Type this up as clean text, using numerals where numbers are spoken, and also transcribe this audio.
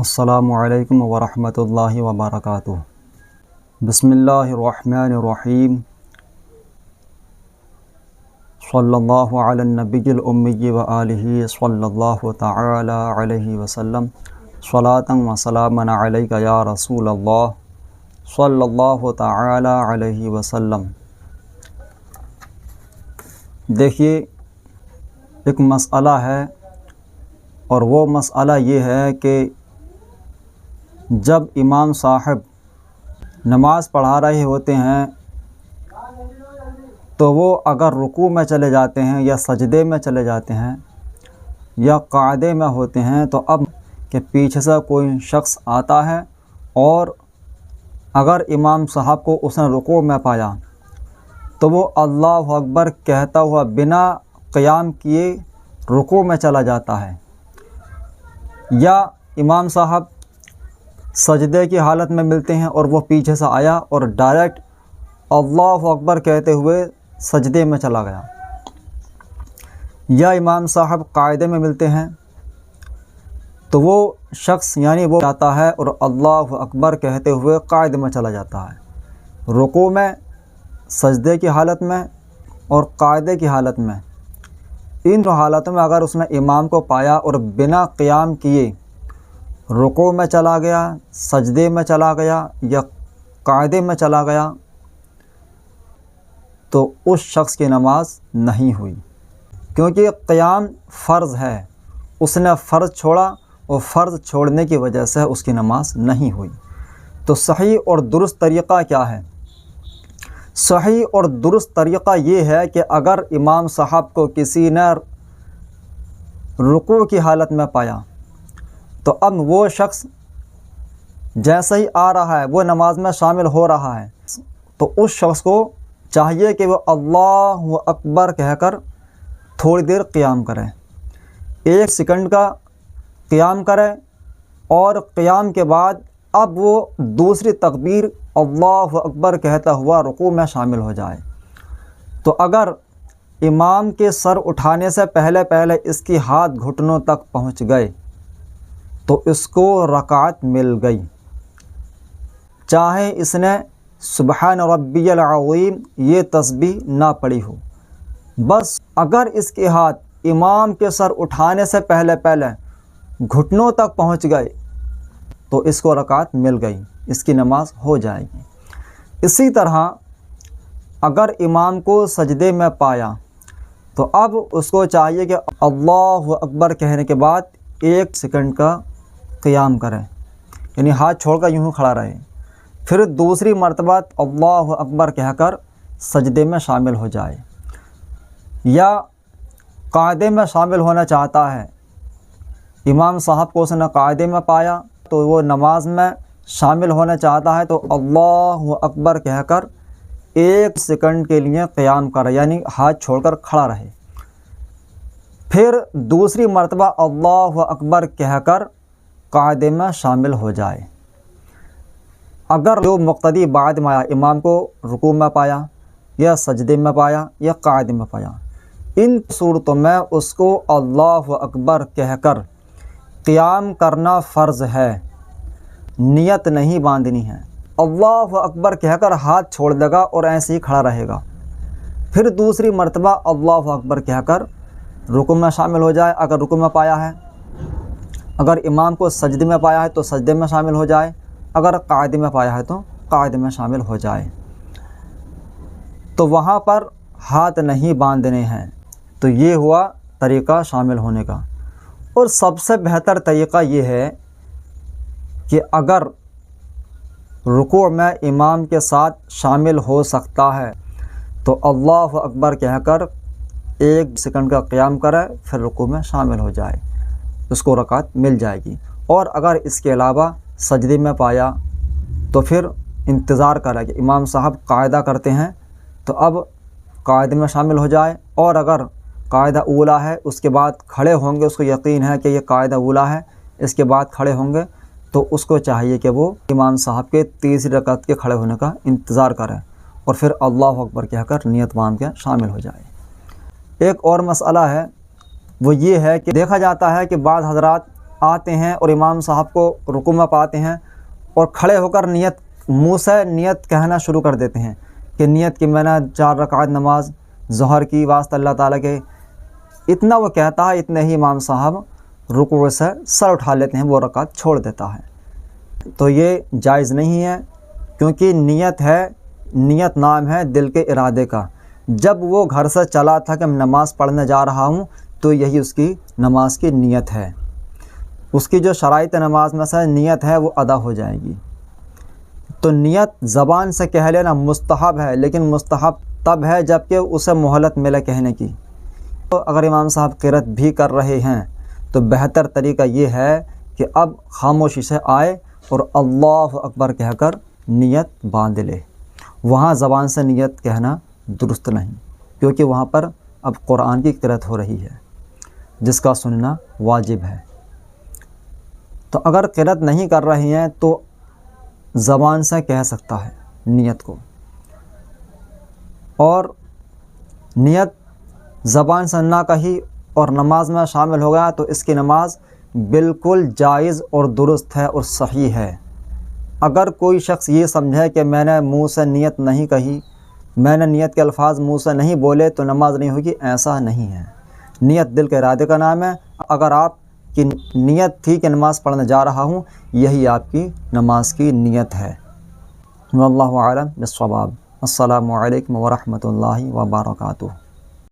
السلام علیکم ورحمۃ اللہ وبرکاتہ۔ بسم اللہ الرحمن الرحیم۔ صلی اللہ علی النبی الامی و آلہ صلی اللہ تعالی علیہ وسلم۔ صلاۃ و سلاما علیک یا رسول اللہ صلی اللہ تعالی علیہ وسلم۔ دیکھیے، ایک مسئلہ ہے، اور وہ مسئلہ یہ ہے کہ جب امام صاحب نماز پڑھا رہے ہوتے ہیں تو وہ اگر رکوع میں چلے جاتے ہیں یا سجدے میں چلے جاتے ہیں یا قعدے میں ہوتے ہیں، تو اب کہ پیچھے سے کوئی شخص آتا ہے اور اگر امام صاحب کو اس نے رکوع میں پایا تو وہ اللہ اکبر کہتا ہوا بنا قیام کیے رکوع میں چلا جاتا ہے، یا امام صاحب سجدے کی حالت میں ملتے ہیں اور وہ پیچھے سے آیا اور ڈائریکٹ اللہ اکبر کہتے ہوئے سجدے میں چلا گیا، یا امام صاحب قاعدے میں ملتے ہیں تو وہ شخص یعنی وہ آتا ہے اور اللہ اکبر کہتے ہوئے قاعدے میں چلا جاتا ہے، رکوع میں، سجدے کی حالت میں اور قاعدے کی حالت میں۔ ان حالتوں میں اگر اس نے امام کو پایا اور بنا قیام کیے رکوع میں چلا گیا، سجدے میں چلا گیا یا قاعدے میں چلا گیا، تو اس شخص کی نماز نہیں ہوئی، کیونکہ قیام فرض ہے، اس نے فرض چھوڑا اور فرض چھوڑنے کی وجہ سے اس کی نماز نہیں ہوئی۔ تو صحیح اور درست طریقہ کیا ہے؟ صحیح اور درست طریقہ یہ ہے کہ اگر امام صاحب کو کسی نے رکوع کی حالت میں پایا تو اب وہ شخص جیسے ہی آ رہا ہے، وہ نماز میں شامل ہو رہا ہے، تو اس شخص کو چاہیے کہ وہ اللہ اکبر کہہ کر تھوڑی دیر قیام کرے، 1 سیکنڈ کا قیام کرے، اور قیام کے بعد اب وہ دوسری تکبیر اللہ اکبر کہتا ہوا رکوع میں شامل ہو جائے۔ تو اگر امام کے سر اٹھانے سے پہلے اس کی ہاتھ گھٹنوں تک پہنچ گئے تو اس کو رکعت مل گئی، چاہے اس نے سبحان ربی العظیم یہ تسبیح نہ پڑھی ہو، بس اگر اس کے ہاتھ امام کے سر اٹھانے سے پہلے گھٹنوں تک پہنچ گئے تو اس کو رکعت مل گئی، اس کی نماز ہو جائے گی۔ اسی طرح اگر امام کو سجدے میں پایا تو اب اس کو چاہیے کہ اللہ اکبر کہنے کے بعد 1 سیکنڈ کا قیام کرے، یعنی ہاتھ چھوڑ کر یوں کھڑا رہے، پھر دوسری مرتبہ اللہ اکبر کہہ کر سجدے میں شامل ہو جائے، یا قاعدے میں شامل ہونا چاہتا ہے، امام صاحب کو اس نے قاعدے میں پایا تو وہ نماز میں شامل ہونا چاہتا ہے تو اللہ اکبر کہہ کر 1 سیکنڈ کے لیے قیام کرے، یعنی ہاتھ چھوڑ کر کھڑا رہے، پھر دوسری مرتبہ اللہ اکبر کہہ کر قاعدے میں شامل ہو جائے۔ اگر جو مقتدی بعد میں آیا، امام کو رکوع میں پایا یا سجدے میں پایا یا قاعدے میں پایا، ان صورتوں میں اس کو اللہ اکبر کہہ کر قیام کرنا فرض ہے، نیت نہیں باندھنی ہے۔ اللہ اکبر کہہ کر ہاتھ چھوڑ دے گا اور ایسے ہی کھڑا رہے گا، پھر دوسری مرتبہ اللہ اکبر کہہ کر رکوع میں شامل ہو جائے اگر رکوع میں پایا ہے، اگر امام کو سجدے میں پایا ہے تو سجدے میں شامل ہو جائے، اگر قاعدے میں پایا ہے تو قاعدے میں شامل ہو جائے۔ تو وہاں پر ہاتھ نہیں باندھنے ہیں۔ تو یہ ہوا طریقہ شامل ہونے کا۔ اور سب سے بہتر طریقہ یہ ہے کہ اگر رکوع میں امام کے ساتھ شامل ہو سکتا ہے تو اللہ اکبر کہہ کر 1 سیکنڈ کا قیام کرے، پھر رکوع میں شامل ہو جائے، اس کو رکعت مل جائے گی۔ اور اگر اس کے علاوہ سجدے میں پایا تو پھر انتظار کرے کہ امام صاحب قاعدہ کرتے ہیں تو اب قاعدے میں شامل ہو جائے، اور اگر قاعدہ اولا ہے اس کے بعد کھڑے ہوں گے، اس کو یقین ہے کہ یہ قاعدہ اولا ہے، اس کے بعد کھڑے ہوں گے، تو اس کو چاہیے کہ وہ امام صاحب کے تیسری رکعت کے کھڑے ہونے کا انتظار کرے اور پھر اللہ اکبر کہہ کر نیت باندھ کے شامل ہو جائے۔ ایک اور مسئلہ ہے، وہ یہ ہے کہ دیکھا جاتا ہے کہ بعض حضرات آتے ہیں اور امام صاحب کو رکوع میں پاتے ہیں اور کھڑے ہو کر منہ سے نیت کہنا شروع کر دیتے ہیں کہ نیت کہ میں نے 4 رکعت نماز ظہر کی واسطہ اللہ تعالیٰ کے، اتنا وہ کہتا ہے، اتنے ہی امام صاحب رکوع سے سر اٹھا لیتے ہیں، وہ رکعت چھوڑ دیتا ہے۔ تو یہ جائز نہیں ہے، کیونکہ نیت نام ہے دل کے ارادے کا۔ جب وہ گھر سے چلا تھا کہ میں نماز پڑھنے جا رہا ہوں، تو یہی اس کی نماز کی نیت ہے، اس کی جو شرائط نماز میں سے نیت ہے وہ ادا ہو جائے گی۔ تو نیت زبان سے کہہ لینا مستحب ہے، لیکن مستحب تب ہے جب کہ اسے مہلت ملے کہنے کی۔ تو اگر امام صاحب قرأت بھی کر رہے ہیں تو بہتر طریقہ یہ ہے کہ اب خاموشی سے آئے اور اللہ اکبر کہہ کر نیت باندھ لے۔ وہاں زبان سے نیت کہنا درست نہیں، کیونکہ وہاں پر اب قرآن کی قرأت ہو رہی ہے جس کا سننا واجب ہے۔ تو اگر قرأت نہیں کر رہے ہیں تو زبان سے کہہ سکتا ہے نیت کو، اور نیت زبان سے نہ کہی اور نماز میں شامل ہو گیا تو اس کی نماز بالکل جائز اور درست ہے اور صحیح ہے۔ اگر کوئی شخص یہ سمجھے کہ میں نے منہ سے نیت نہیں کہی، میں نے نیت کے الفاظ منہ سے نہیں بولے تو نماز نہیں ہوگی، ایسا نہیں ہے۔ نیت دل کے ارادے کا نام ہے۔ اگر آپ کی نیت تھی کہ نماز پڑھنے جا رہا ہوں، یہی آپ کی نماز کی نیت ہے۔ واللہ اعلم بالصواب۔ السلام علیکم ورحمۃ اللہ وبرکاتہ۔